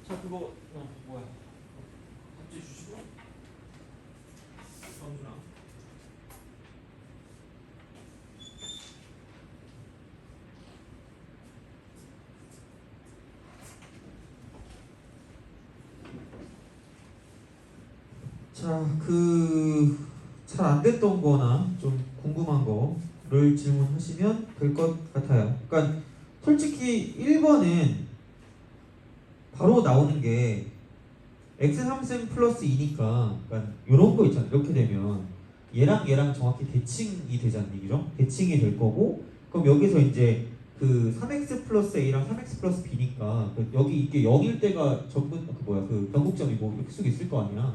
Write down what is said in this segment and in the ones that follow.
자, 그거 뭐야? 답지 주시고 정준아. 자, 잘 안 됐던 거나 좀 궁금한 거를 질문하시면 될 것 같아요. 그러니까 솔직히 1번은 바로 나오는 게 x3승 플러스 2니까 그러니까 이런 거 있잖아요. 이렇게 되면 얘랑 정확히 대칭이 되잖아요. 그죠? 대칭이 될 거고 그럼 여기서 이제 그 3x 플러스 a랑 3x 플러스 b니까 여기 이게 0일 때가 전부 그 변곡점이고 이렇게 쑥 있을 거 아니야.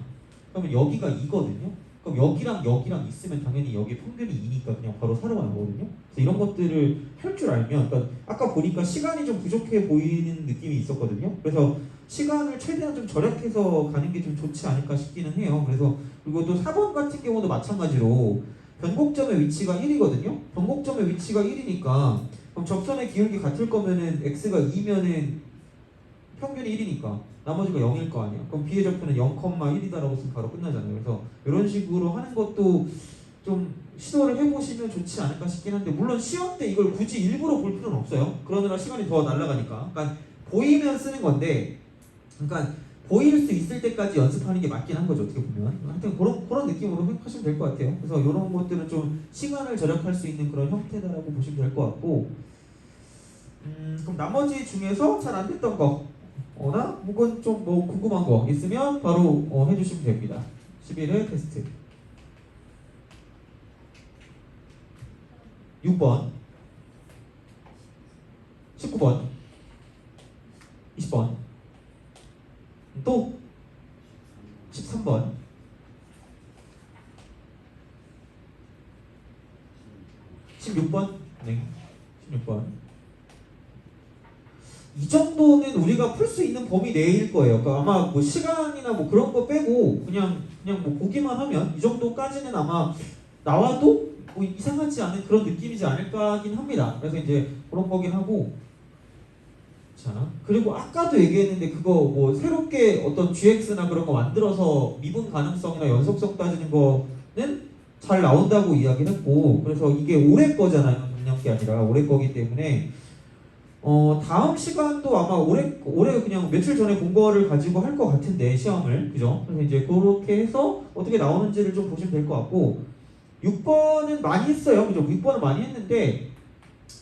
그러면 여기가 2거든요. 그럼 여기랑 있으면 당연히 여기 평균이 2니까 그냥 바로 사로가 나오거든요. 그래서 이런 것들을 할 줄 알면, 그러니까 아까 보니까 시간이 좀 부족해 보이는 느낌이 있었거든요. 그래서 시간을 최대한 좀 절약해서 가는 게 좀 좋지 않을까 싶기는 해요. 그래서 그리고 또 4번 같은 경우도 마찬가지로 변곡점의 위치가 1이거든요. 변곡점의 위치가 1이니까 그럼 접선의 기울기 같을 거면은 x가 2면은 평균이 1이니까 나머지가 0일 거 아니야. 그럼 b의 좌표는 0,1이다라고 쓰면 바로 끝나잖아요. 그래서 이런 식으로 하는 것도 좀 시도를 해보시면 좋지 않을까 싶긴 한데 물론 시험 때 이걸 굳이 일부러 볼 필요는 없어요. 그러느라 시간이 더 날아가니까. 그러니까 보이면 쓰는 건데 그러니까 보일 수 있을 때까지 연습하는 게 맞긴 한 거죠. 어떻게 보면. 하여튼 그런 느낌으로 하시면 될 것 같아요. 그래서 이런 것들은 좀 시간을 절약할 수 있는 그런 형태다라고 보시면 될 것 같고 그럼 나머지 중에서 잘 안 됐던 거나 혹은 좀 뭐 궁금한 거 있으면 바로 해주시면 됩니다. 11회 테스트 6번 19번 20번 또 13번 16번 네 16번 이 정도는 우리가 풀 수 있는 범위 내일 거예요. 그러니까 아마 뭐 시간이나 뭐 그런 거 빼고 그냥 뭐 보기만 하면 이 정도까지는 아마 나와도 뭐 이상하지 않은 그런 느낌이지 않을까 하긴 합니다. 그래서 이제 그런 거긴 하고 자 그리고 아까도 얘기했는데 그거 뭐 새롭게 어떤 GX나 그런 거 만들어서 미분 가능성이나 연속성 따지는 거는 잘 나온다고 이야기를 했고 그래서 이게 올해 거잖아요. 작년 게 아니라 올해 거기 때문에 다음 시간도 아마 올해 그냥 며칠 전에 본 거를 가지고 할 것 같은데 시험을 그죠? 그래서 이제 그렇게 해서 어떻게 나오는지를 좀 보시면 될 것 같고 6번은 많이 했어요. 그죠? 6번은 많이 했는데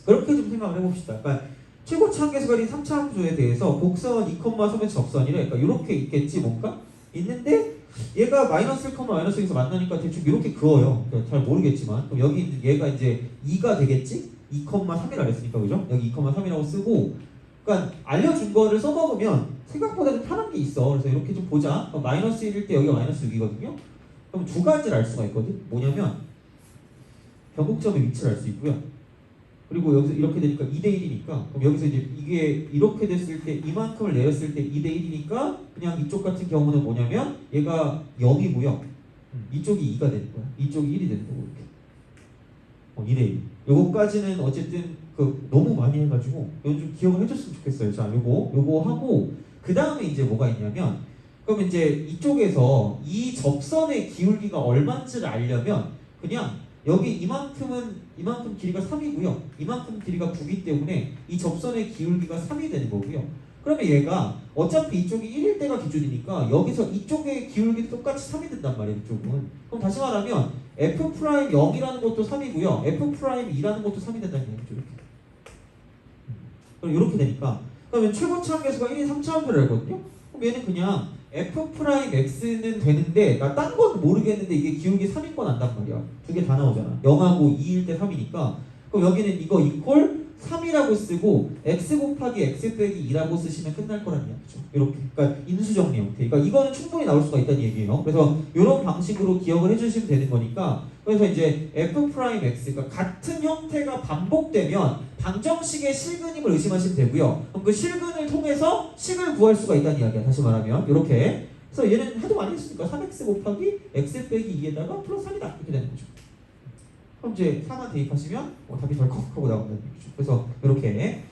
그렇게 좀 생각을 해봅시다. 그러니까 최고치 한계수거리 3차 함수에 대해서 곡선 2,3에서 접선이래. 그러니까 이렇게 있겠지 뭔가? 있는데 얘가 마이너스 1, 마이너스 1에서 만나니까 대충 이렇게 그어요. 그러니까 잘 모르겠지만 그럼 여기 있는 얘가 이제 2가 되겠지? 2,3이라 그랬으니까 그죠? 여기 2,3이라고 쓰고 그러니까 알려준 거를 써먹으면 생각보다 좀 편한 게 있어. 그래서 이렇게 좀 보자. 마이너스 1일 때 여기가 마이너스 6이거든요. 그럼 두 가지를 알 수가 있거든. 뭐냐면 변곡점의 위치를 알 수 있고요. 그리고 여기서 이렇게 되니까 2대 1이니까 그럼 여기서 이제 이게 이렇게 됐을 때 이만큼을 내렸을 때 2대 1이니까 그냥 이쪽 같은 경우는 뭐냐면 얘가 0이고요. 이쪽이 2가 되는 거야. 이쪽이 1이 되는 거고 이렇게. 2대 1. 요거까지는 어쨌든 너무 많이 해가지고 이건 좀 기억을 해줬으면 좋겠어요. 자, 요거 하고 그 다음에 이제 뭐가 있냐면 그럼 이제 이쪽에서 이 접선의 기울기가 얼마인지를 알려면 그냥 여기 이만큼 길이가 3이고요. 이만큼 길이가 9이기 때문에 이 접선의 기울기가 3이 되는 거고요. 그러면 얘가 어차피 이쪽이 1일 때가 기준이니까 여기서 이쪽의 기울기도 똑같이 3이 된단 말이에요. 이쪽은. 그럼 다시 말하면 F'0이라는 것도 3이고요. F'2라는 것도 3이 된다는 얘기죠. 이렇게. 그럼 이렇게 되니까 그러면 최고치 한계수가 1인 3차 함수를 알거든요. 그럼 얘는 그냥 F'X는 되는데 나 딴 건 모르겠는데 이게 기울기 3인 건 안단 말이야. 두 개 다 나오잖아. 0하고 2일 때 3이니까 그럼 여기는 이거 이퀄 3이라고 쓰고 x 곱하기 x 빼기 2라고 쓰시면 끝날 거란 이야기죠. 이렇게. 그러니까 인수정리 형태. 그러니까 이거는 충분히 나올 수가 있다는 얘기예요. 그래서 이런 방식으로 기억을 해주시면 되는 거니까 그래서 이제 F'X가 같은 형태가 반복되면 방정식의 실근임을 의심하시면 되고요. 그럼 그 실근을 통해서 식을 구할 수가 있다는 이야기야. 다시 말하면 이렇게. 그래서 얘는 하도 많이 했으니까 3x 곱하기 x 빼기 2에다가 플러스 3이다 이렇게 되는 거죠. 그럼 이제 4만 대입하시면 답이 덜컥 하고 나온다는 얘기죠. 그래서 이렇게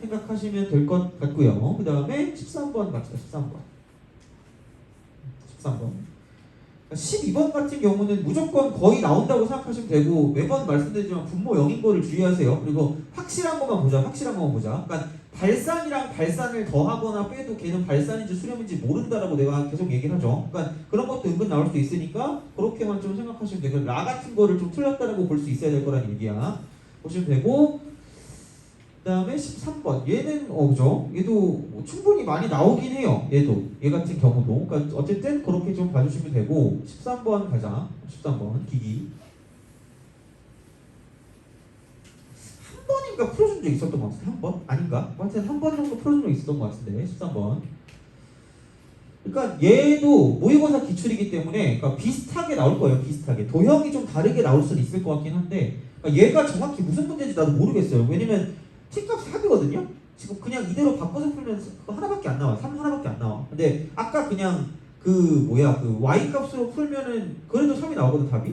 생각하시면 될 것 같고요. 그 다음에 13번 갑시다. 13번. 12번 같은 경우는 무조건 거의 나온다고 생각하시면 되고, 매번 말씀드리지만 분모 0인 거를 주의하세요. 그리고 확실한 것만 보자. 그러니까 발산이랑 발산을 더하거나 빼도 걔는 발산인지 수렴인지 모른다라고 내가 계속 얘기를 하죠. 그러니까 그런 것도 은근 나올 수 있으니까 그렇게만 좀 생각하시면 되고, 라 같은 거를 좀 틀렸다라고 볼 수 있어야 될 거란 얘기야. 보시면 되고, 그 다음에 13번. 얘는 그죠? 얘도 뭐 충분히 많이 나오긴 해요. 얘 같은 경우도. 그러니까 어쨌든 그렇게 좀 봐주시면 되고, 13번 가자. 13번 기기. 한 번인가 풀어준 적 있었던 것 같은데, 한 번? 아닌가? 하여튼 한 번 정도 풀어준 적 있었던 것 같은데, 13번. 그러니까 얘도 모의고사 기출이기 때문에 그러니까 비슷하게 나올 거예요. 비슷하게. 도형이 좀 다르게 나올 수는 있을 것 같긴 한데, 그러니까 얘가 정확히 무슨 문제인지 나도 모르겠어요. 왜냐면 t값이 4이거든요? 지금 그냥 이대로 바꿔서 풀면 그거 하나밖에 안 나와. 3 하나밖에 안 나와. 근데 아까 그냥 그 y 값으로 풀면은 그래도 3이 나오거든, 답이.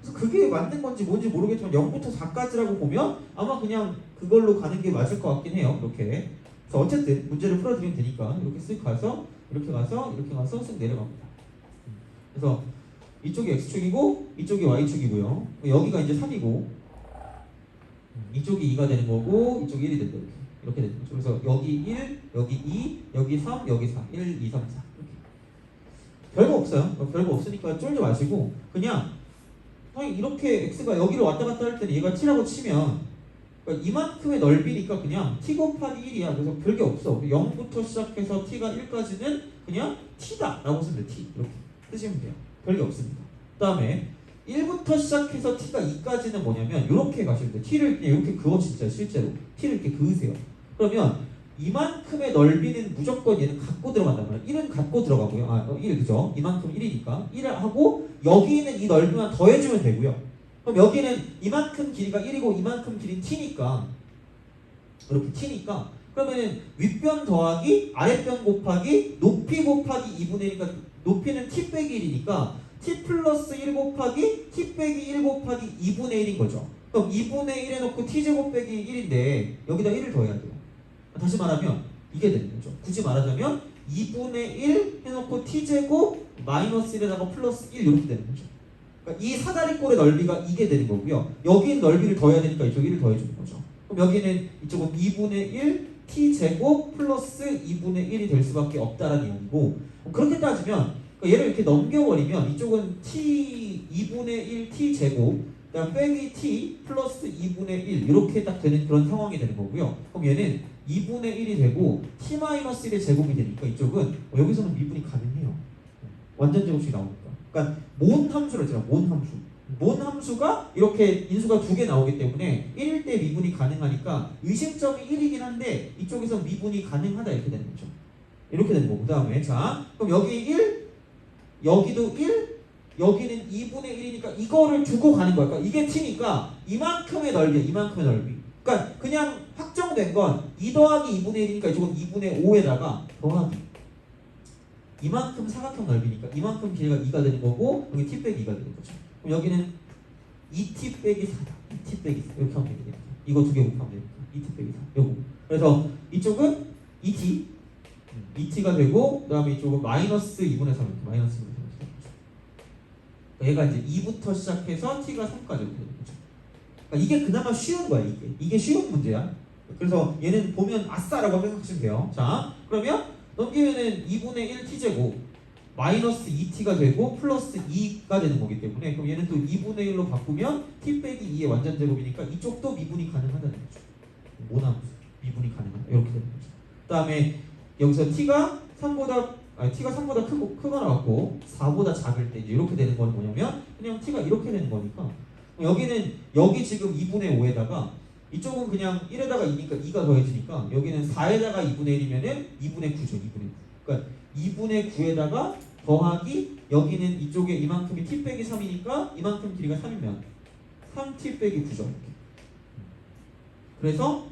그래서 그게 맞는 건지 뭔지 모르겠지만 0부터 4까지라고 보면 아마 그냥 그걸로 가는 게 맞을 것 같긴 해요. 이렇게. 그래서 어쨌든 문제를 풀어드리면 되니까 이렇게 쓱 가서 이렇게 가서 쓱 내려갑니다. 그래서 이쪽이 x축이고 이쪽이 y축이고요. 여기가 이제 3이고 이쪽이 2가 되는 거고 이쪽이 1이 된다. 이렇게 되는 거죠. 그래서 여기 1, 여기 2, 여기 3, 여기 4. 1, 2, 3, 4. 이렇게. 별거 없어요. 별거 없으니까 쫄지 마시고 그냥 이렇게 x가 여기로 왔다 갔다 할 때는 얘가 t라고 치면, 그러니까 이만큼의 넓이니까 그냥 t 곱하기 1이야. 그래서 별게 없어. 0부터 시작해서 t가 1까지는 그냥 t다 라고 쓰면 돼. t. 이렇게 쓰시면 돼요. 별게 없습니다. 그 다음에 1부터 시작해서 t가 2까지는 뭐냐면 이렇게 가시면 돼요. t를 그냥 이렇게 그어, 진짜 실제로 t를 이렇게 그으세요. 그러면 이만큼의 넓이는 무조건 얘는 갖고 들어간단 말이에요. 1은 갖고 들어가고요. 1 그죠? 이만큼 1이니까 1을 하고 여기 있는 이 넓이만 더해주면 되고요. 그럼 여기는 이만큼 길이가 1이고 이만큼 길이는 t니까, 이렇게 t니까 그러면은 윗변 더하기 아랫변 곱하기 높이 곱하기 2분의 1이니까 높이는 t 빼기 1이니까 t 플러스 1 곱하기 t 빼기 1 곱하기 2분의 1인 거죠. 그럼 2분의 1 해놓고 t제곱 빼기 1인데 여기다 1을 더해야 돼요. 다시 말하면 이게 되는 거죠. 굳이 말하자면 2분의 1 해놓고 t제곱 마이너스 1에다가 플러스 1 이렇게 되는 거죠. 그러니까 이 사다리꼴의 넓이가 이게 되는 거고요. 여기는 넓이를 더해야 되니까 이쪽 1을 더해주는 거죠. 그럼 여기는 이쪽은 2분의 1 t제곱 플러스 2분의 1이 될 수밖에 없다라는 얘기고, 그렇게 따지면 그러니까 얘를 이렇게 넘겨버리면 이쪽은 t 2분의 1 t제곱 그다음 빼기 t 플러스 2분의 1 이렇게 딱 되는 그런 상황이 되는 거고요. 그럼 얘는 2분의 1이 되고 t-1의 제곱이 되니까 이쪽은 여기서는 미분이 가능해요. 완전 제곱식이 나오니까. 그러니까 몬 함수를 했잖아. 몬 함수가 이렇게 인수가 2개 나오기 때문에 1일 때 미분이 가능하니까 의심점이 1이긴 한데 이쪽에서 미분이 가능하다 이렇게 되는 거죠. 이렇게 되는 거고, 그 다음에 자 그럼 여기 1, 여기도 1, 여기는 2분의 1이니까 이거를 두고 가는 거야. 그러니까 이게 t니까 이만큼의 넓이야. 이만큼의 넓이. 그러니까 그냥 확정된 건 2 더하기 2분의 1이니까 이쪽은 2분의 5에다가 더하기 이만큼 사각형 넓이니까 이만큼 길이가 2가 되는 거고 여기 t 빼기 2가 되는 거죠. 그럼 여기는 2t 빼기 4다. 2t 빼기 4 이렇게 하면 되겠다. 이거 두 개 곱하면 되니까 2t 빼기 4 요거. 그래서 이쪽은 2t가 되고 그 다음에 이쪽은 마이너스 2분의 3 이렇게 마이너스 2분의 3 얘가 이제 2부터 시작해서 t가 3까지 이렇게 되는 거죠. 그러니까 이게 그나마 쉬운 거야. 이게 쉬운 문제야. 그래서 얘는 보면 아싸라고 생각하시면 돼요. 자 그러면 넘기면은 2분의 1 t제곱 마이너스 2t가 되고 플러스 2가 되는 거기 때문에 그럼 얘는 또 2분의 1로 바꾸면 t 빼기 2의 완전 제곱이니까 이쪽도 미분이 가능하다는 거죠. 모나무 미분이 가능하다 이렇게 되는 거죠. 그 다음에 여기서 t가 3보다 크거나 같고 4보다 작을 때 이제 이렇게 되는 건 뭐냐면 그냥 t가 이렇게 되는 거니까 여기는 여기 지금 2분의 5에다가 이쪽은 그냥 1에다가 2니까 2가 더해지니까 여기는 4에다가 2분의 1이면은 2분의 9죠. 2분의 9. 그러니까 2분의 9에다가 더하기 여기는 이쪽에 이만큼이 t 빼기 3이니까 이만큼 길이가 3이면 3t 빼기 9죠. 이렇게. 그래서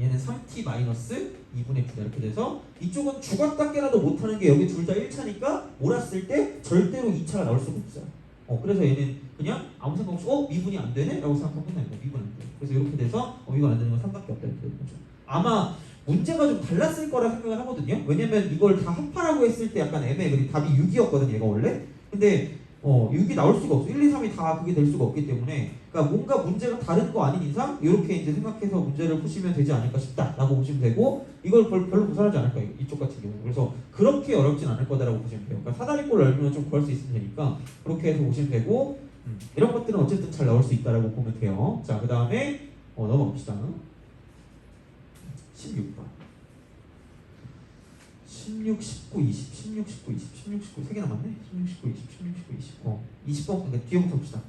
얘는 3t 마이너스 2분의 9다 이렇게 돼서 이쪽은 죽었다 깨라도 못하는 게 여기 둘 다 1차니까 몰았을 때 절대로 2차가 나올 수가 없어요. 그래서 얘는 그냥 아무 생각 없이 미분이 안 되네? 라고 생각하면 끝나요. 미분 안 돼. 그래서 이렇게 돼서 미분 안 되는 건 3밖에 없다 이렇게 되는 거죠. 아마 문제가 좀 달랐을 거라 생각을 하거든요. 왜냐면 이걸 다 합하라고 했을 때 약간 애매해. 그리고 답이 6이었거든 얘가 원래. 근데 6이 나올 수가 없어. 1, 2, 3이 다 그게 될 수가 없기 때문에 그러니까 뭔가 문제가 다른 거 아닌 이상 이렇게 이제 생각해서 문제를 푸시면 되지 않을까 싶다라고 보시면 되고 이걸 별로 고사하지 않을 거예요. 이쪽 같은 경우. 그래서 그렇게 어렵진 않을 거다라고 보시면 돼요. 그러니까 사다리꼴 열면 좀 구할 수 있으면 되니까 그렇게 해서 보시면 되고 이런 것들은 어쨌든 잘 나올 수 있다라고 보면 돼요. 자, 그 다음에 넘어갑시다. 16번. 16, 19, 20, 16, 19, 20, 16, 19, 3개 남았네? 16, 19, 20, 16, 19, 20. 20번, 그러니까 뒤에부터 봅시다.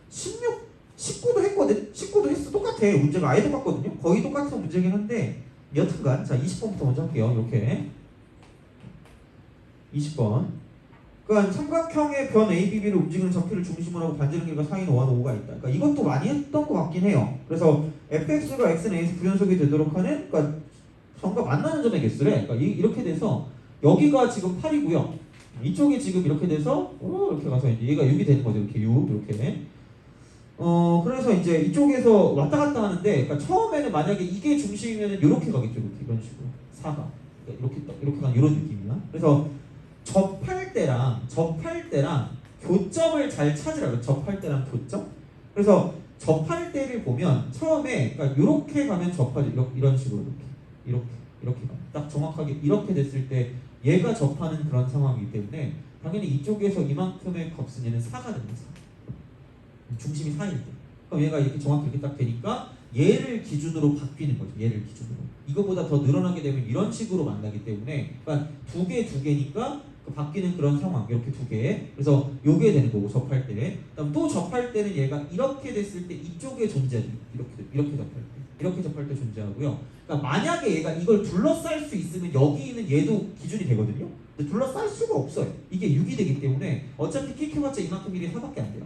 16, 19도 했거든? 19도 했어. 똑같아. 문제가 아예 똑같거든요? 거의 똑같은 문제긴 한데, 여튼간, 자, 20번부터 먼저 할게요. 이렇게. 20번. 그러니까 삼각형의 변 ABB를 움직이는 좌표를 중심으로 하고 반지름 길이가 4인 5와 5가 있다. 그러니까 이것도 많이 했던 것 같긴 해요. 그래서 fx가 x는 a에서 부연속이 되도록 하는, 그러니까 정과 만나는 점의 개수래. 그러니까 이렇게 돼서 여기가 지금 8이고요. 이쪽이 지금 이렇게 돼서 이렇게 가서 이제 얘가 6이 되는 거죠. 이렇게 6 이렇게. 그래서 이제 이쪽에서 왔다 갔다 하는데, 그러니까 처음에는 만약에 이게 중심이면은 이렇게 가겠죠. 이렇게 이런 식으로 4가 그러니까 이렇게 가는 이런 느낌이야. 그래서 접할 때랑 교점을 잘 찾으라고. 접할 때랑 교점. 그래서 접할 때를 보면 처음에 그러니까 이렇게 가면 접하죠. 이런 식으로 이렇게 딱 정확하게 이렇게 됐을 때 얘가 접하는 그런 상황이기 때문에 당연히 이쪽에서 이만큼의 값은 얘는 4가 됩니다. 중심이 4일 때. 그럼 얘가 이렇게 정확히 이렇게 딱 되니까 얘를 기준으로 바뀌는 거죠. 얘를 기준으로. 이거보다 더 늘어나게 되면 이런 식으로 만나기 때문에 그러니까 두 개니까 바뀌는 그런 상황. 이렇게 두 개. 그래서 요게 되는 거고 접할 때. 그다음 또 접할 때는 얘가 이렇게 됐을 때 이쪽에 존재하죠. 이렇게 접할 때. 이렇게 접할 때 존재하고요. 그러니까 만약에 얘가 이걸 둘러쌀 수 있으면 여기 있는 얘도 기준이 되거든요. 근데 둘러쌀 수가 없어요. 이게 6이 되기 때문에 어차피 킥해봤자 이만큼 길이 4밖에 안 돼요.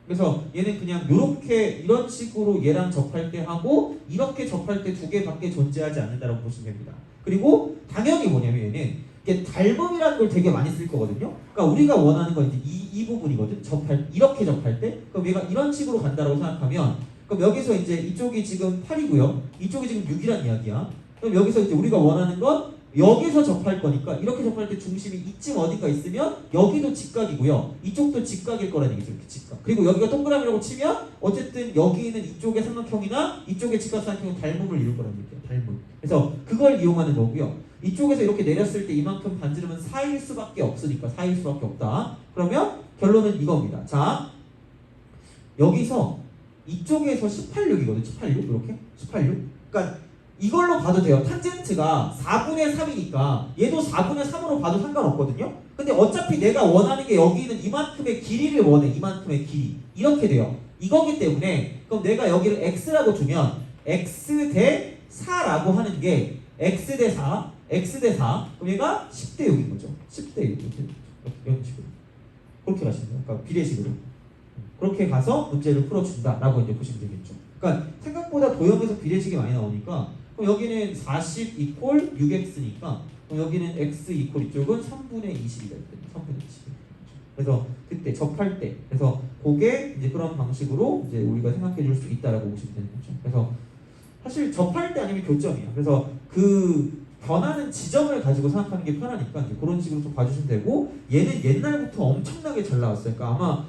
그래서 얘는 그냥 요렇게 이런 식으로 얘랑 접할 때 하고 이렇게 접할 때 두 개밖에 존재하지 않는다고 보시면 됩니다. 그리고 당연히 뭐냐면 얘는 이게 닮음이라는 걸 되게 많이 쓸 거거든요. 그러니까 우리가 원하는 건 이제 이 부분이거든. 이렇게 접할 때. 그럼 얘가 이런 식으로 간다고 생각하면 그럼 여기서 이제 이쪽이 지금 8이고요. 이쪽이 지금 6이란 이야기야. 그럼 여기서 이제 우리가 원하는 건 여기서 접할 거니까 이렇게 접할 때 중심이 이쯤 어딘가 있으면 여기도 직각이고요. 이쪽도 직각일 거라는 얘기죠. 이렇게 직각. 그리고 여기가 동그라미라고 치면 어쨌든 여기는 이쪽의 삼각형이나 이쪽의 직각삼각형은 닮음을 이룰 거라는 얘기예요. 닮음. 그래서 그걸 이용하는 거고요. 이쪽에서 이렇게 내렸을 때 이만큼 반지름은 4일 수밖에 없으니까 4일 수밖에 없다. 그러면 결론은 이겁니다. 자, 여기서 이쪽에서 18륙이거든. 18륙 이렇게 18륙. 그러니까 이걸로 봐도 돼요. 탄젠트가 4분의 3이니까 얘도 4분의 3으로 봐도 상관없거든요. 근데 어차피 내가 원하는 게 여기 있는 이만큼의 길이를 원해. 이만큼의 길이. 이렇게 돼요. 이거기 때문에 그럼 내가 여기를 x라고 두면 x 대 4라고 하는 게 x 대 4, x 대 4. 그럼 얘가 10대 6인 거죠. 10대 6. 이런 식으로. 그렇게 가시면 돼요. 그러니까 비례식으로. 그렇게 가서 문제를 풀어준다라고 이제 보시면 되겠죠. 그러니까 생각보다 도형에서 비례식이 많이 나오니까 그럼 여기는 40 이퀄 6x니까 그럼 여기는 x 이퀄 이쪽은 3분의 20이 될 때, 3분의 20. 그래서 그때 접할 때, 그래서 그게 이제 그런 방식으로 이제 우리가 생각해 줄 수 있다라고 보시면 되는 거죠. 그래서 사실 접할 때 아니면 교점이야. 그래서 그 변하는 지점을 가지고 생각하는 게 편하니까 이제 그런 식으로 좀 봐주시면 되고 얘는 옛날부터 엄청나게 잘 나왔어요. 그러니까 아마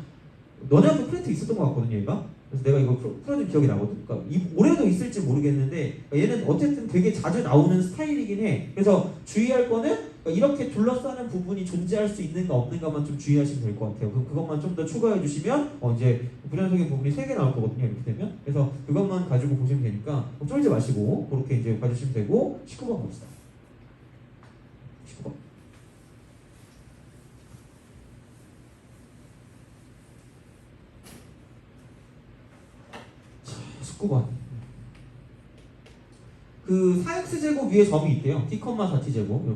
너네한테 프린트 있었던 것 같거든요, 얘가. 그래서 내가 이거 풀어준 기억이 나거든. 그러니까 올해도 있을지 모르겠는데 얘는 어쨌든 되게 자주 나오는 스타일이긴 해. 그래서 주의할 거는 이렇게 둘러싸는 부분이 존재할 수 있는가 없는가만 좀 주의하시면 될 것 같아요. 그럼 그것만 좀 더 추가해 주시면 이제 불연속인 부분이 3개 나올 거거든요, 이렇게 되면. 그래서 그것만 가지고 보시면 되니까 쫄지 마시고 그렇게 이제 봐주시면 되고 19번 봅시다. 19번. 19번. 그 4x제곱 위에 점이 있대요. t, 4t제곱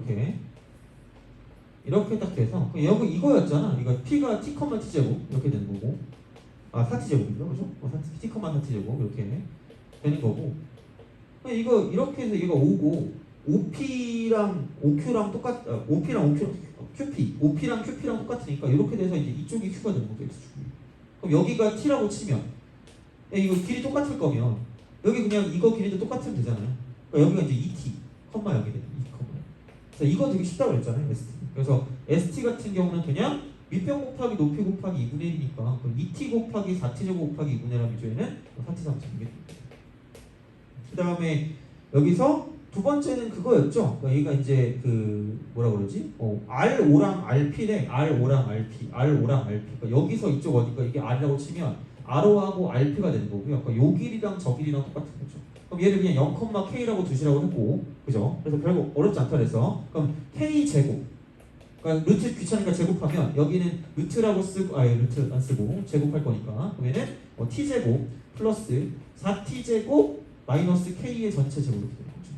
이렇게 딱 돼서 여기 이거였잖아. 이거 t가 t, t제곱 이렇게 되는 거고 4t제곱인가 그죠? t, 4t제곱 이렇게 되는 거고 이거 이렇게 해서 얘가 5고 OP랑 OQ랑 OP랑 OQ랑 QP OP랑 QP랑 똑같으니까 이렇게 돼서 이제 이쪽이 Q가 되는 거죠. X축이. 그럼 여기가 t라고 치면 이거 길이 똑같을 거면 여기 그냥 이거 길이도 똑같으면 되잖아요. 그러니까 여기가 이제 2t, 컴마 여기 되는 2, 컴마. 그래서 이거 되게 쉽다고 그랬잖아요. ST. 그래서 ST 같은 경우는 그냥 밑변 곱하기 높이 곱하기 2분의 1이니까 그럼 2t 곱하기 4t제곱 곱하기 2분의 1 하면 이제는 4t 3 이게 됩니다. 그 다음에 여기서 두 번째는 그거였죠. 그러니까 얘가 이제 그 뭐라 그러지? R5랑 RP래. R5랑 RP, R5랑 RP. 그러니까 여기서 이쪽 어디가 이게 R이라고 치면 R하고 RP가 되는 거고요. 그러니까 요 길이랑 저 길이랑 똑같은 거죠. 그럼 얘를 그냥 0,K라고 두시라고 했고, 그죠? 그래서 별거 어렵지 않다 그래서 그럼 K 제곱. 그러니까 루트 귀찮으니까 제곱하면 여기는 루트라고 쓰고 루트 안 쓰고 제곱할 거니까 그러면은 t 제곱 플러스 4t 제곱 마이너스 k의 전체 제곱이 되는 거죠.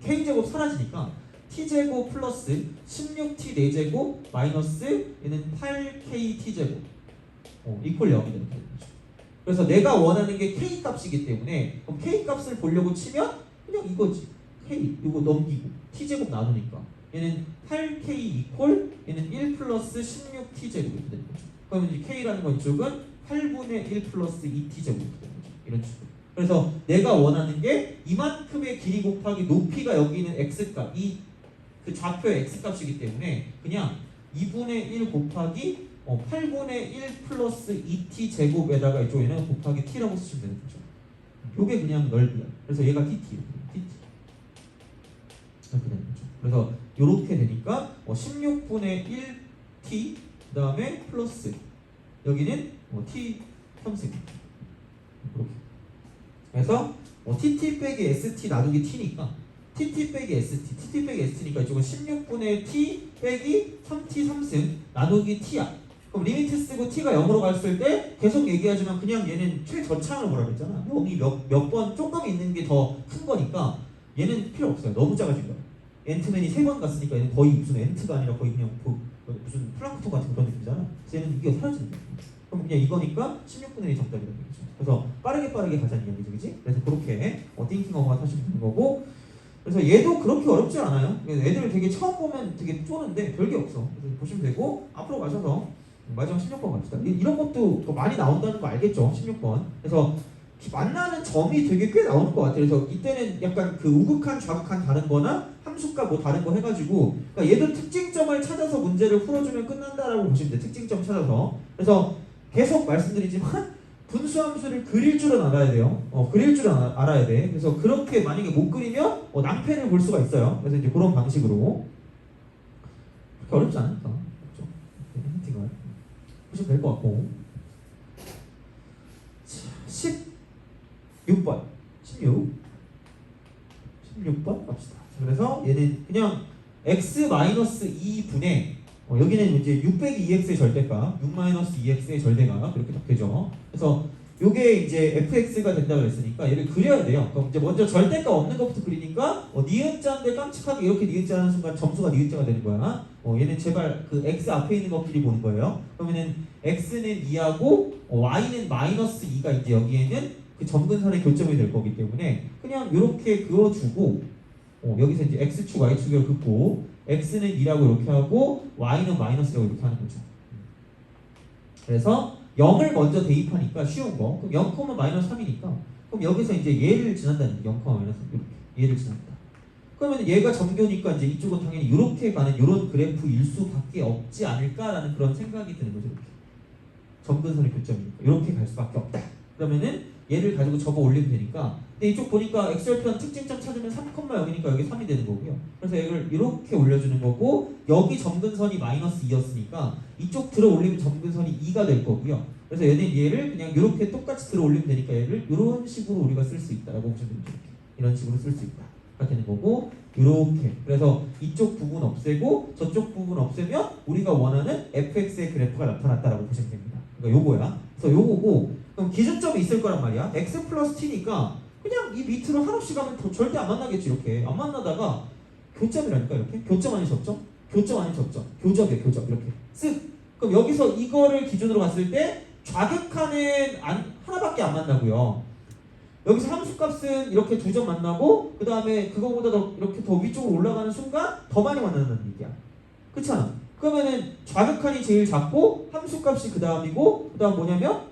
k 제곱 사라지니까 t 제곱 플러스 16t 4제곱 마이너스 얘는 8k t 제곱 이퀄 0이 되는 거죠. 그래서 내가 원하는 게 k 값이기 때문에 그럼 k 값을 보려고 치면 그냥 이거지. k 이거 넘기고 t 제곱 나누니까 얘는 8k 이퀄 얘는 1 플러스 16t 제곱이 되는 거죠. 그러면 이 k라는 건 이쪽은 8분의 1 플러스 2t 제곱이 되는 거죠. 이런 식으로. 그래서 내가 원하는 게 이만큼의 길이 곱하기 높이가 여기 있는 x값, 이 그 좌표의 x값이기 때문에 그냥 2분의 1 곱하기 8분의 1 플러스 2t 제곱에다가 이쪽에는 곱하기 t라고 쓰시면 되는 거죠. 요게 그냥 넓이야. 그래서 얘가 tt 이렇게 되는 거죠. 그래서 요렇게 되니까 16분의 1t 그 다음에 플러스 여기는 t 3승 이렇게. 그래서 tt 빼기 st 나누기 t니까 tt 빼기 st니까 이쪽은 16분의 t 빼기 3t 3승 나누기 t야. 그럼 리미트 쓰고 t가 0으로 갔을 때 계속 얘기하지만 그냥 얘는 최저차항을 뭐라 그랬잖아. 0이 몇 번 조금 있는 게 더 큰 거니까 얘는 필요 없어요. 너무 작아진 거야. 앤트맨이 3번 갔으니까 얘는 거의 무슨 앤트가 아니라 거의 그냥 무슨 플랑크톤 같은 그런 느낌이잖아. 그래서 얘는 이게 사라지는 거야. 그럼 그냥 이거니까 16분의 1이 정답이라는 거죠. 그래서 빠르게 가자는 이야기죠, 그지? 그래서 그렇게 띵킹 어머가 하시면 되는 거고. 그래서 얘도 그렇게 어렵지 않아요. 애들 되게 처음 보면 되게 쪼는데 별게 없어. 그래서 보시면 되고 앞으로 가셔서 마지막 16번 갑시다. 이런 것도 더 많이 나온다는 거 알겠죠? 16번. 그래서 만나는 점이 되게 꽤 나오는 것 같아요. 그래서 이때는 약간 그 우극한, 좌극한 다른 거나 함수가 뭐 다른 거 해가지고 그러니까 얘도 특징점을 찾아서 문제를 풀어주면 끝난다라고 보시면 돼요. 특징점 찾아서. 그래서 계속 말씀드리지만 분수함수를 그릴 줄은 알아야 돼요. 그릴 줄은 알아야 돼. 그래서 그렇게 만약에 못 그리면 낭패를 볼 수가 있어요. 그래서 이제 그런 방식으로 그렇게 어렵지 않으니까 그렇죠? 힌팅을 보시면 될 것 같고. 16번 16번 갑시다. 그래서 얘는 그냥 x-2분의 여기는 이제 6 빼기 2x의 절대값, 6-2x의 절대값 그렇게 딱 되죠. 그래서 요게 이제 fx가 된다고 그랬으니까 얘를 그려야 돼요. 그럼 이제 먼저 절대값 없는 것부터 그리니까 니은자인데 깜찍하게 이렇게 니은자 하는 순간 점수가 니은자가 되는 거야. 얘는 제발 그 x 앞에 있는 것끼리 보는 거예요. 그러면은 x는 2하고 y는 -2가 이제 여기에는 그 점근선의 교점이 될 거기 때문에 그냥 이렇게 그어주고 여기서 이제 x축, y축을 긋고 x는 2라고 이렇게 하고 y는 -라고 이렇게 하는 거죠. 그래서 0을 먼저 대입하니까 쉬운 거. 그럼 0, -3이니까 그럼 여기서 이제 얘를 지난다는 0, -3 이렇게 얘를 지난다. 그러면 얘가 점교니까 이제 이쪽은 당연히 이렇게 가는 이런 그래프일 수밖에 없지 않을까라는 그런 생각이 드는 거죠. 이렇게 점근선의 교점이니까 이렇게 갈 수밖에 없다. 그러면은 얘를 가지고 접어 올리면 되니까. 근데 이쪽 보니까 x절편 특징점 찾으면 3,0이니까 여기 3이 되는 거고요. 그래서 얘를 이렇게 올려주는 거고 여기 점근선이 -2였으니까 이쪽 들어 올리면 점근선이 2가 될 거고요. 그래서 얘를 그냥 이렇게 똑같이 들어 올리면 되니까 얘를 이런 식으로 우리가 쓸 수 있다라고 보시면 됩니다. 이런 식으로 쓸 수 있다. 되는 거고 이렇게. 그래서 이쪽 부분 없애고 저쪽 부분 없애면 우리가 원하는 fx의 그래프가 나타났다라고 보시면 됩니다. 그러니까 요거야. 그래서 요거고 그럼 기준점이 있을 거란 말이야. x 플러스 t니까 그냥 이 밑으로 한없이 가면 절대 안 만나겠지. 이렇게 안 만나다가 교점이라니까. 이렇게 교점 아닌 접점, 교점 아닌 접점, 교점이야. 교점 이렇게 쓱. 그럼 여기서 이거를 기준으로 봤을 때 좌극한은 하나밖에 안 만나고요. 여기서 함수값은 이렇게 2점 만나고 그 다음에 그거보다 더 이렇게 더 위쪽으로 올라가는 순간 더 많이 만난다는 얘기야. 그렇잖아. 그러면은 좌극한이 제일 작고 함수값이 그 다음이고 그 다음 뭐냐면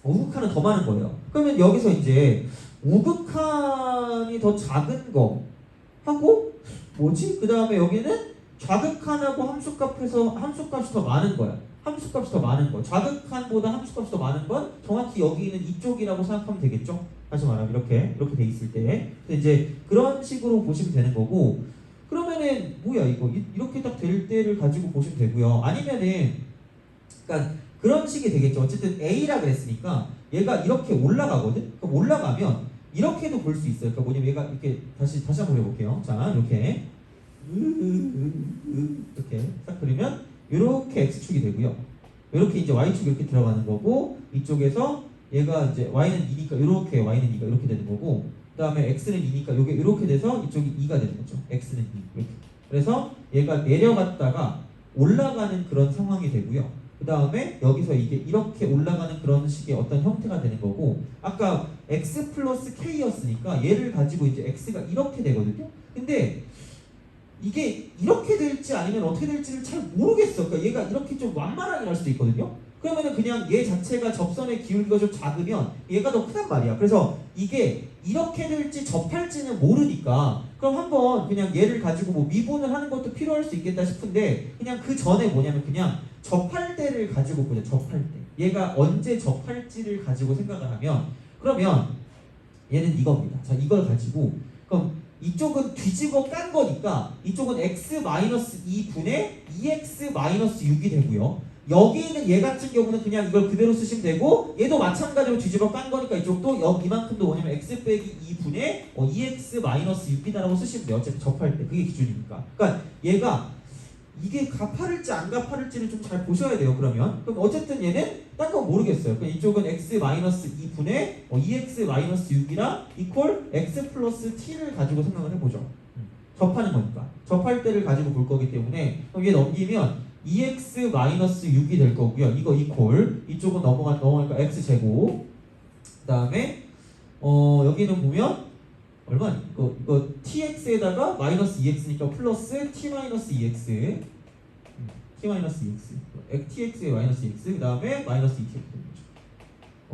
우극한은 더 많은 거예요. 그러면 여기서 이제 우극한이 더 작은 거 하고 뭐지? 그 다음에 여기는 좌극한하고 함수값이 더 많은 거야. 함수값이 더 많은 거. 좌극한보다 함수값이 더 많은 건 정확히 여기 있는 이쪽이라고 생각하면 되겠죠? 다시 말하면 이렇게 돼 있을 때. 이제 그런 식으로 보시면 되는 거고. 그러면은 뭐야 이거 이렇게 딱 될 때를 가지고 보시면 되고요. 아니면은 그러니까 그런 식이 되겠죠. 어쨌든 A라 그랬으니까 얘가 이렇게 올라가거든. 그럼 올라가면 이렇게도 볼 수 있어요. 그러니까 뭐냐면 얘가 이렇게 다시 한번 해볼게요. 자 이렇게 딱 그리면 이렇게 x축이 되고요. 이렇게 이제 y축이 이렇게 들어가는 거고 이쪽에서 얘가 이제 y는 2니까 이렇게 y는 2가 이렇게 되는 거고 그 다음에 x는 2니까 이게 이렇게 돼서 이쪽이 2가 되는 거죠. x는 2 이렇게. 그래서 얘가 내려갔다가 올라가는 그런 상황이 되고요. 그 다음에 여기서 이게 이렇게 올라가는 그런 식의 어떤 형태가 되는 거고 아까 x 플러스 k였으니까 얘를 가지고 이제 x가 이렇게 되거든요. 근데 이게 이렇게 될지 아니면 어떻게 될지를 잘 모르겠어. 그러니까 얘가 이렇게 좀 완만하게 날 수도 있거든요. 그러면은 그냥 얘 자체가 접선의 기울기가 좀 작으면 얘가 더 크단 말이야. 그래서 이게 이렇게 될지 접할지는 모르니까 그럼 한번 그냥 얘를 가지고 뭐 미분을 하는 것도 필요할 수 있겠다 싶은데 그냥 그 전에 뭐냐면 그냥 접할 때를 가지고 보자. 접할 때 얘가 언제 접할지를 가지고 생각을 하면 그러면 얘는 이겁니다. 자 이걸 가지고 그럼 이쪽은 뒤집어 깐 거니까 이쪽은 x-2분의 2x-6이 되고요. 여기 있는 얘 같은 경우는 그냥 이걸 그대로 쓰시면 되고 얘도 마찬가지로 뒤집어 깐 거니까 이쪽도 이만큼도 뭐냐면 x 빼기 2분의 2x-6이다라고 쓰시면 돼요. 어차피 접할 때 그게 기준이니까. 그러니까 얘가 이게 가파를지 안 가파를지를 좀 잘 보셔야 돼요. 그럼 어쨌든 얘는 딴 건 모르겠어요. 그럼 이쪽은 x-2분의 2x-6이랑 이퀄 x 플러스 t를 가지고 생각을 해보죠. 접하는 거니까. 접할 때를 가지고 볼 거기 때문에 그럼 얘 넘기면 2x-6이 될 거고요. 이거 이퀄 이쪽은 넘어가니까 x제곱 그 다음에 여기는 보면 얼마니? 이거 tx에다가 마이너스 2x니까 플러스 t-2x tx에 마이너스 2x 그 다음에 마이너스 2t 되는 거죠.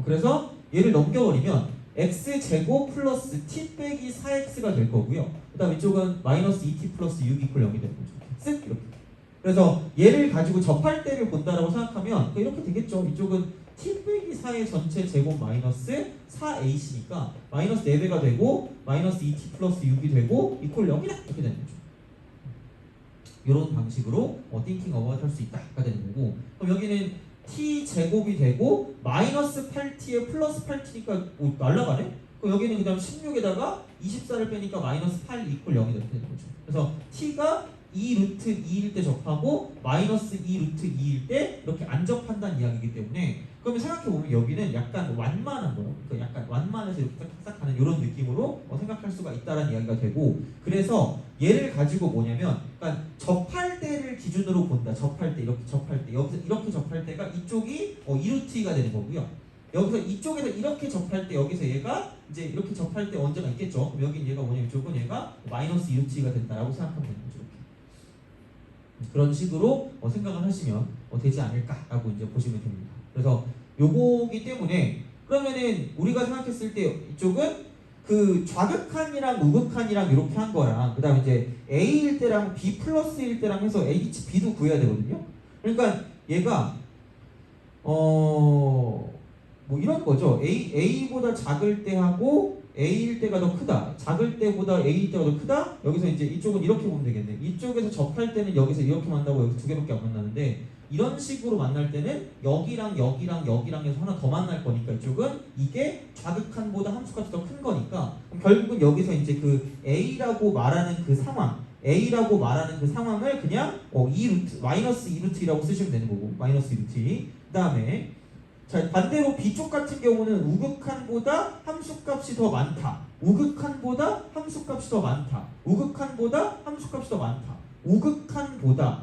그래서 얘를 넘겨버리면 x제곱 플러스 t 빼기 4x가 될 거고요. 그 다음 이쪽은 마이너스 2t 플러스 6 이퀄 0이 되는 거죠. 쓱 이렇게. 그래서 얘를 가지고 접할 때를 본다라고 생각하면 이렇게 되겠죠. 이쪽은 t 빼기 4의 전체 제곱 마이너스 4ac니까 마이너스 4배가 되고 마이너스 2t 플러스 6이 되고 이퀄 0이다 이렇게 되는 거죠. 이런 방식으로 thinking about 할 수 있다가 되는 거고 그럼 여기는 t 제곱이 되고 마이너스 8t에 플러스 8t니까 날라가네? 그럼 여기는 그 다음 16에다가 24를 빼니까 마이너스 8 이퀄 0이 되는 거죠. 그래서 t가 2 루트 2일 때 접하고 마이너스 2 루트 2일 때 이렇게 안 접한다는 이야기이기 때문에 그러면 생각해보면 여기는 약간 완만한 거예요. 그러니까 약간 완만해서 이렇게 싹싹 하는 이런 느낌으로 생각할 수가 있다는 이야기가 되고 그래서 얘를 가지고 뭐냐면 그러니까 접할 때를 기준으로 본다. 접할 때 이렇게 접할 때 여기서 이렇게 접할 때가 이쪽이 2루트가 되는 거고요. 여기서 이쪽에서 이렇게 접할 때 여기서 얘가 이제 이렇게 접할 때 언제가 있겠죠. 그럼 여기 얘가 뭐냐면 이쪽은 얘가 마이너스 2루트가 된다라고 생각하면 되는 거죠. 그런 식으로 생각을 하시면 되지 않을까라고 이제 보시면 됩니다. 그래서 요거기 때문에 그러면은 우리가 생각했을 때 이쪽은 그 좌극한이랑 우극한이랑 이렇게 한 거랑 그 다음에 이제 A일 때랑 B 플러스일 때랑 해서 H, B도 구해야 되거든요. 그러니까 얘가 뭐 이런 거죠. A보다 작을 때 하고 A일 때가 더 크다. 작을 때보다 A일 때가 더 크다. 여기서 이제 이쪽은 이렇게 보면 되겠네. 이쪽에서 접할 때는 여기서 이렇게 만나고 여기 두 개밖에 안 만나는데 이런 식으로 만날 때는 여기랑 여기랑 여기랑 해서 하나 더 만날 거니까 이쪽은 이게 좌극한보다 함수값이 더 큰 거니까 결국은 여기서 이제 그 A라고 말하는 그 상황 A라고 말하는 그 상황을 그냥 2루트 마이너스 2루트라고 쓰시면 되는 거고 마이너스 2루트 그 다음에 자 반대로 B쪽 같은 경우는 우극한보다 함수값이 더 많다. 우극한보다 함수값이 더 많다. 우극한보다 함수값이 더 많다. 우극한보다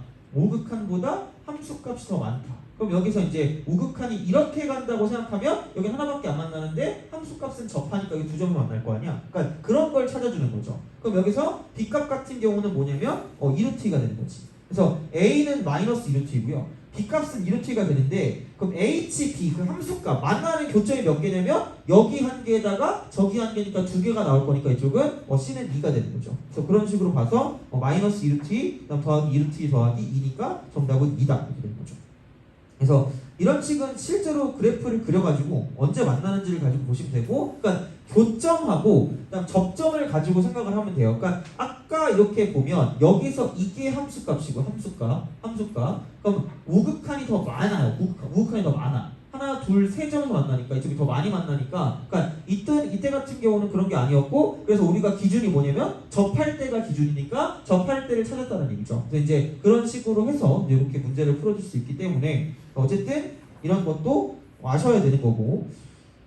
함수값이 더 많다. 그럼 여기서 이제 우극한이 이렇게 간다고 생각하면 여기 하나밖에 안 만나는데 함수값은 접하니까 여기 두 점이 만날 거 아니야. 그러니까 그런 걸 찾아주는 거죠. 그럼 여기서 B값 같은 경우는 뭐냐면 2루트가 되는 거지. 그래서 A는 마이너스 2루트이고요. B값은 2루트가 되는데 그럼 HB 그 함수값 만나는 교점이 몇 개냐면 여기 한 개에다가 저기 한 개니까 두 개가 나올 거니까 이쪽은 C는 2가 되는 거죠. 그래서 그런 식으로 봐서 마이너스 2루트 그다음 더하기 2루트 더하기 2니까 정답은 2다 이렇게 되는 거죠. 그래서 이런 식은 실제로 그래프를 그려가지고 언제 만나는지를 가지고 보시면 되고, 그러니까 교점하고 그다음 접점을 가지고 생각을 하면 돼요. 그러니까 아까 이렇게 보면 여기서 이게 함수값이고 함수값. 그럼 우극한이 더 많아요. 우극한이 더 많아. 하나, 둘, 세 점에서 만나니까 이쪽이 더 많이 만나니까, 그러니까 이때 같은 경우는 그런 게 아니었고, 그래서 우리가 기준이 뭐냐면 접할 때가 기준이니까 접할 때를 찾았다는 얘기죠. 그래서 이제 그런 식으로 해서 이렇게 문제를 풀어줄 수 있기 때문에 어쨌든 이런 것도 아셔야 되는 거고,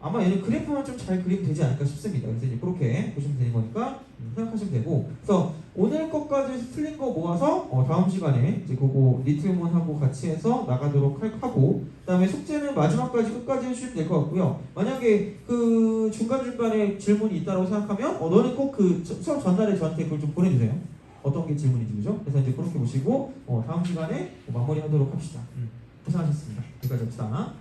아마 얘는 그래프만 좀 잘 그리면 되지 않을까 싶습니다. 그래서 이제 그렇게 보시면 되는 거니까 생각하시면 되고, 그래서 오늘 것까지 틀린 거 모아서 다음 시간에 이제 그거 리틀몬하고 같이 해서 나가도록 하고, 그다음에 숙제는 마지막까지 끝까지 해주시면 될 것 같고요. 만약에 그 중간중간에 질문이 있다고 생각하면 너는 꼭 그 수업 전날에 저한테 그걸 좀 보내주세요. 어떤 게 질문인지. 그죠? 그래서 이제 그렇게 보시고 다음 시간에 마무리하도록 합시다. 고생하셨습니다. 여기까지 합시다.